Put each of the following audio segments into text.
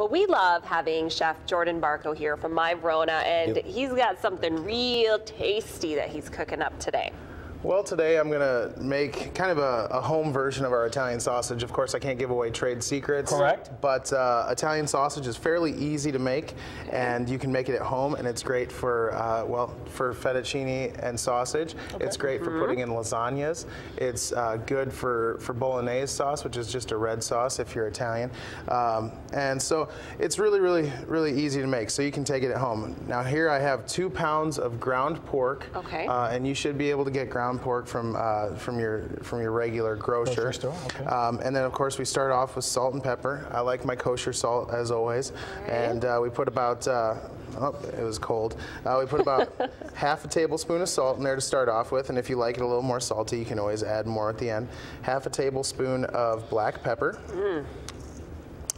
Well, we love having Chef Jordan Barco here from My Verona, and he's got something real tasty that he's cooking up today. Well, today I'm going to make kind of a home version of our Italian sausage. Of course, I can't give away trade secrets. Correct. But Italian sausage is fairly easy to make, and you can make it at home, and it's great for, well, for fettuccine and sausage. Okay. It's great for putting in lasagnas. It's good for bolognese sauce, which is just a red sauce if you're Italian. And so it's really easy to make, so you can take it at home. Now here I have 2 pounds of ground pork, and you should be able to get ground pork from your regular grocer. Store, okay. And then of course we start off with salt and pepper. I like my kosher salt as always, and we put about oh, it was cold. We put about half a tablespoon of salt in there to start off with, and if you like it a little more salty, you can always add more at the end. Half a tablespoon of black pepper.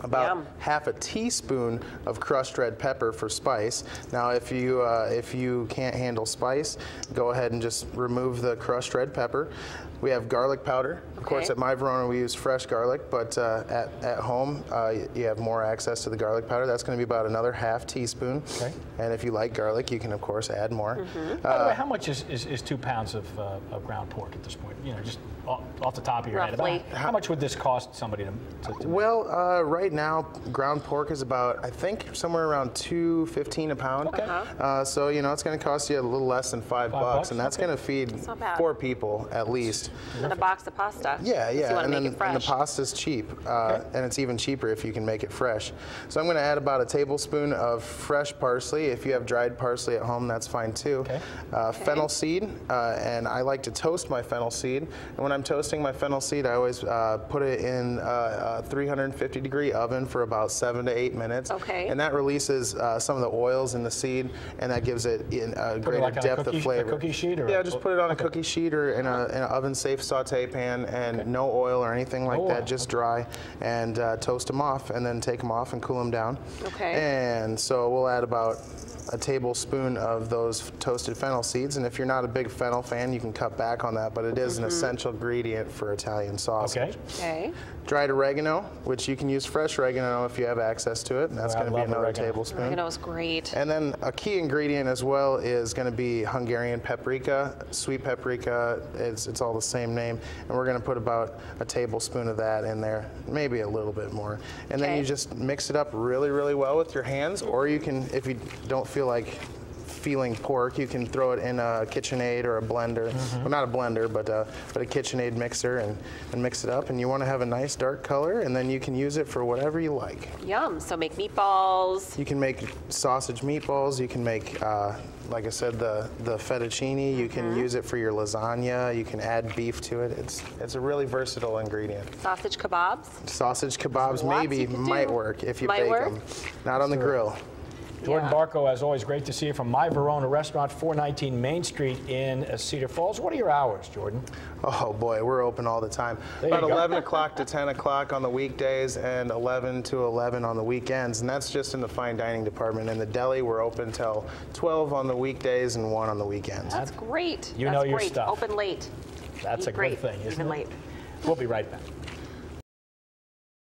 About half a teaspoon of crushed red pepper for spice. Now, if you can't handle spice, go ahead and just remove the crushed red pepper. We have garlic powder. Of course, at My Verona we use fresh garlic, but at home you have more access to the garlic powder. That's going to be about another half teaspoon. Okay. And if you like garlic, you can of course add more. By the way, how much is 2 pounds of ground pork at this point? You know, just off the top of your head. About how much would this cost somebody to Well, right now ground pork is about, I think, somewhere around $2.15 a pound. Okay. So you know it's going to cost you a little less than $5, and that's going to feed 4 people at least. And a box of pasta. Yeah, and then the pasta's cheap, and it's even cheaper if you can make it fresh. So I'm going to add about a tablespoon of fresh parsley. If you have dried parsley at home, that's fine too. Fennel seed, and I like to toast my fennel seed. And when I'm toasting my fennel seed, I always put it in a 350-degree oven for about 7 to 8 minutes. And that releases some of the oils in the seed, and that gives it a greater depth of flavor. A cookie sheet, or just put it on a cookie sheet or in an oven-safe saute pan, and no oil or anything like that, just dry, and toast them off, and then take them off and cool them down. And so we'll add about a tablespoon of those toasted fennel seeds, and if you're not a big fennel fan, you can cut back on that, but it is an essential ingredient for Italian sausage. Dried oregano, which you can use fresh oregano if you have access to it, and that's going to be another tablespoon. Oregano is great. And then a key ingredient as well is going to be Hungarian paprika, sweet paprika. It's all the same name, and we're going to put about a tablespoon of that in there, maybe a little bit more. And then you just mix it up really well with your hands, or you can, if you don't feel like feeling pork, you can throw it in a KitchenAid or a blender. Well, not a blender, but a KitchenAid mixer, and mix it up. And you want to have a nice dark color, and then you can use it for whatever you like. Yum. So make meatballs. You can make sausage meatballs. You can make, like I said, the fettuccine. You can use it for your lasagna. You can add beef to it. It's a really versatile ingredient. Sausage kebabs. Sausage kebabs maybe might work if you bake them. Not on the grill. Jordan Barco, as always, great to see you from My Verona Restaurant, 419 Main Street in Cedar Falls. What are your hours, Jordan? Oh boy, we're open all the time. About 11 o'clock to 10 o'clock on the weekdays, and 11 to 11 on the weekends, and that's just in the fine dining department. In the deli, we're open till 12 on the weekdays and 1 on the weekends. That's great. You know your stuff. Open late. That's a good thing, isn't it? Even late. We'll be right back.